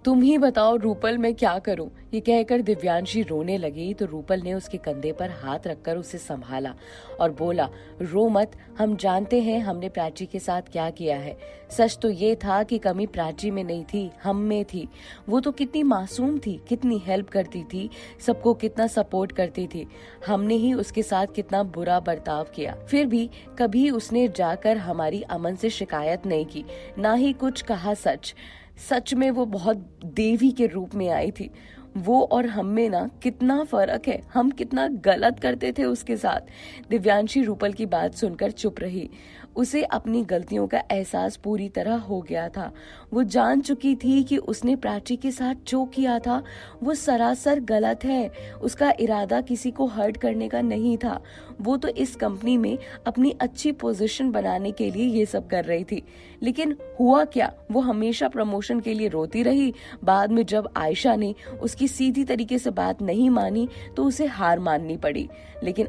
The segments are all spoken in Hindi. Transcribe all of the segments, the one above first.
तुम ही बताओ रूपल, मैं क्या करूं। ये कहकर दिव्यांशी रोने लगी तो रूपल ने उसके कंधे पर हाथ रखकर उसे संभाला और बोला, रो मत, हम जानते हैं हमने प्राची के साथ क्या किया है। सच तो ये था कि कमी प्राची में नहीं थी, हम में थी। वो तो कितनी मासूम थी, कितनी हेल्प करती थी, सबको कितना सपोर्ट करती थी। हमने ही उसके साथ कितना बुरा बर्ताव किया। फिर भी कभी उसने जाकर हमारी अमन से शिकायत नहीं की, ना ही कुछ कहा। सच में वो बहुत देवी के रूप में आई थी। वो और हम में ना कितना फर्क है, हम कितना गलत करते थे उसके साथ। दिव्यांशी रूपल की बात सुनकर चुप रही। उसे अपनी गलतियों का एहसास पूरी तरह हो गया था। वो जान चुकी थी कि उसने प्राची के साथ जो किया था वो सरासर गलत है। उसका इरादा किसी को हर्ट करने का नहीं था। वो तो इस कंपनी में अपनी अच्छी पोजीशन बनाने के लिए ये सब कर रही थी। लेकिन हुआ क्या, वो हमेशा प्रमोशन के लिए रोती रही। बाद में जब आयशा ने उसकी सीधी तरीके से बात नहीं मानी तो उसे हार माननी पड़ी। लेकिन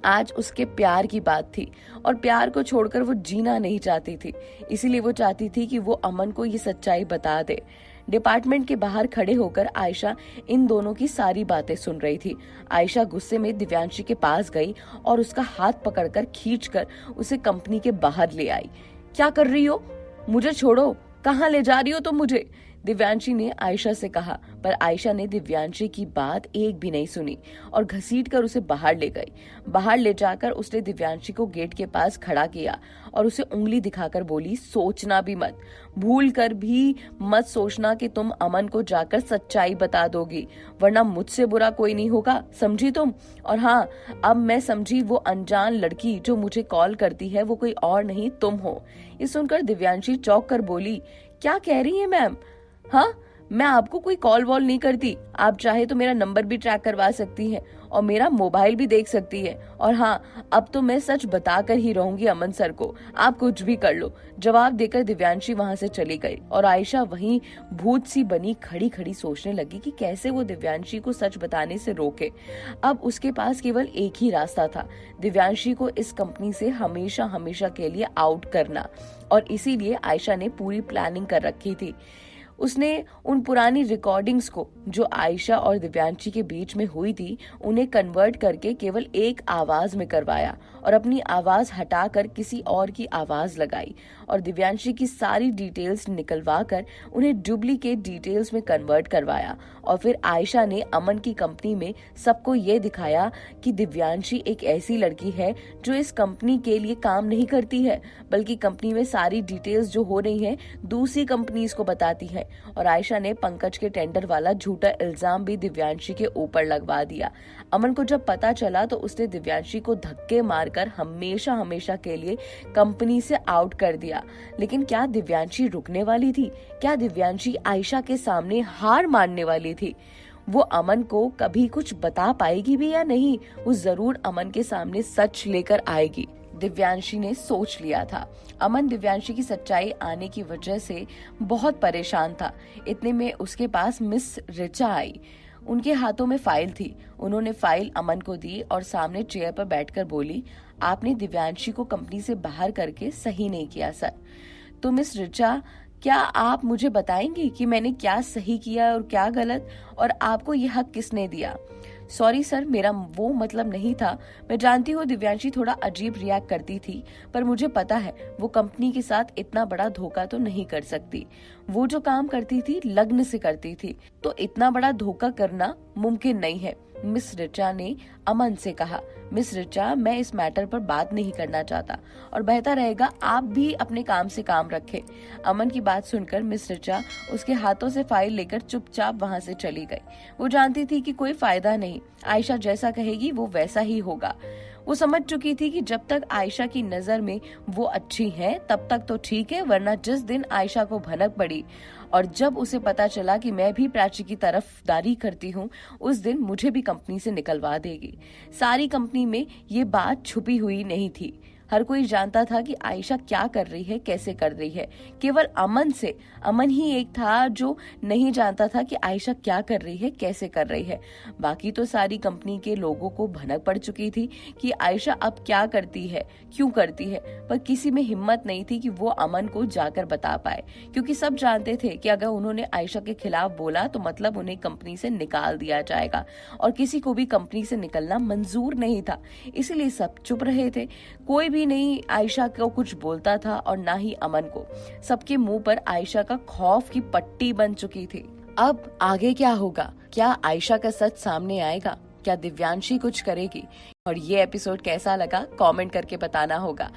आज उसके प्यार की बात थी और प्यार को छोड़कर वो जीना नहीं चाहती थी। इसीलिए वो चाहती थी कि वो अमन को ये सच्चाई बता दे। डिपार्टमेंट के बाहर खड़े होकर आयशा इन दोनों की सारी बातें सुन रही थी। आयशा गुस्से में दिव्यांशी के पास गई और उसका हाथ पकड़कर खींचकर उसे कंपनी के बाहर ले आई। क्या कर रही हो? मुझे छोड़ो, कहाँ ले जा रही हो तुम मुझे? दिव्यांशी ने आयशा से कहा, पर आयशा ने दिव्यांशी की बात एक भी नहीं सुनी और घसीटकर उसे बाहर ले गई। बाहर ले जाकर उसने दिव्यांशी को गेट के पास खड़ा किया और उसे उंगली दिखाकर बोली, सोचना भी मत, भूल कर भी मत सोचना कि तुम अमन को जाकर सच्चाई बता दोगी, वरना मुझसे बुरा कोई नहीं होगा, समझी तुम? और हाँ, अब मैं समझी, वो अनजान लड़की जो मुझे कॉल करती है वो कोई और नहीं तुम हो। ये सुनकर दिव्यांशी चौंक कर बोली, क्या कह रही है मैम? हाँ, मैं आपको कोई कॉल वॉल नहीं करती। आप चाहे तो मेरा नंबर भी ट्रैक करवा सकती हैं और मेरा मोबाइल भी देख सकती है। और हाँ, अब तो मैं सच बताकर ही रहूंगी अमन सर को, आप कुछ भी कर लो। जवाब देकर दिव्यांशी वहां से चली गई और आयशा वहीं भूत सी बनी खड़ी खड़ी सोचने लगी कि कैसे वो दिव्यांशी को सच बताने से रोके। अब उसके पास केवल एक ही रास्ता था, दिव्यांशी को इस कंपनी से हमेशा हमेशा के लिए आउट करना। और इसीलिए आयशा ने पूरी प्लानिंग कर रखी थी। उसने उन पुरानी रिकॉर्डिंग्स को जो आयशा और दिव्यांशी के बीच में हुई थी उन्हें कन्वर्ट करके केवल एक आवाज में करवाया और अपनी आवाज हटाकर किसी और की आवाज लगाई और दिव्यांशी की सारी डिटेल्स निकलवा कर उन्हें डुप्लीकेट डिटेल्स में कन्वर्ट करवाया। और फिर आयशा ने अमन की कंपनी में सबको ये दिखाया कि दिव्यांशी एक ऐसी लड़की है जो इस कंपनी के लिए काम नहीं करती है, बल्कि कंपनी में सारी डिटेल्स जो हो रही हैं दूसरी कंपनीज को बताती है। और आयशा ने पंकज के टेंडर वाला झूठा इल्जाम भी दिव्यांशी के ऊपर लगवा दिया। अमन को जब पता चला तो उसने दिव्यांशी को धक्के मारकर हमेशा हमेशा के लिए कंपनी से आउट कर दिया। लेकिन क्या दिव्यांशी रुकने वाली थी? क्या दिव्यांशी आयशा के सामने हार मानने वाली थी? वो अमन को कभी कुछ बता पाएगी भी या नहीं? वो जरूर अमन के सामने सच लेकर आएगी, दिव्यांशी ने सोच लिया था। अमन दिव्यांशी की सच्चाई आने की वजह से बहुत परेशान था। इतने में उसके पास मिस ऋचा आई। उनके हाथों में फाइल थी। उन्होंने फाइल अमन को दी और सामने चेयर पर बैठकर बोली, आपने दिव्यांशी को कंपनी से बाहर करके सही नहीं किया सर। तो मिस ऋचा, क्या आप मुझे बताएंगी कि मैंने क्या सही किया और क्या गलत, और आपको ये हक किसने दिया? सॉरी सर, मेरा वो मतलब नहीं था। मैं जानती हूँ दिव्यांशी थोड़ा अजीब रिएक्ट करती थी, पर मुझे पता है वो कंपनी के साथ इतना बड़ा धोखा तो नहीं कर सकती। वो जो काम करती थी लगन से करती थी, तो इतना बड़ा धोखा करना मुमकिन नहीं है। मिस ऋचा ने अमन से कहा, मिस ऋचा, मैं इस मैटर पर बात नहीं करना चाहता और बेहतर रहेगा आप भी अपने काम से काम रखें। अमन की बात सुनकर मिस ऋचा उसके हाथों से फाइल लेकर चुपचाप वहां से चली गई। वो जानती थी कि कोई फायदा नहीं, आयशा जैसा कहेगी वो वैसा ही होगा। वो समझ चुकी थी कि जब तक आयशा की नजर में वो अच्छी है तब तक तो ठीक है, वरना जिस दिन आयशा को भनक पड़ी और जब उसे पता चला कि मैं भी प्राची की तरफदारी करती हूँ, उस दिन मुझे भी कंपनी से निकलवा देगी। सारी कंपनी में ये बात छुपी हुई नहीं थी। हर कोई जानता था कि आयशा क्या कर रही है, कैसे कर रही है। केवल अमन ही एक था जो नहीं जानता था कि आयशा क्या कर रही है, कैसे कर रही है। बाकी तो सारी कंपनी के लोगों को भनक पड़ चुकी थी कि आयशा अब क्या करती है, क्यों करती है, पर किसी में हिम्मत नहीं थी कि वो अमन को जाकर बता पाए, क्योंकि सब जानते थे कि अगर उन्होंने आयशा के खिलाफ बोला तो मतलब उन्हें कंपनी से निकाल दिया जाएगा, और किसी को भी कंपनी से निकलना मंजूर नहीं था। इसलिए सब चुप रहे थे। कोई भी नहीं आयशा को कुछ बोलता था और ना ही अमन को। सबके मुंह पर आयशा का खौफ की पट्टी बन चुकी थी। अब आगे क्या होगा? क्या आयशा का सच सामने आएगा? क्या दिव्यांशी कुछ करेगी? और ये एपिसोड कैसा लगा कमेंट करके बताना होगा।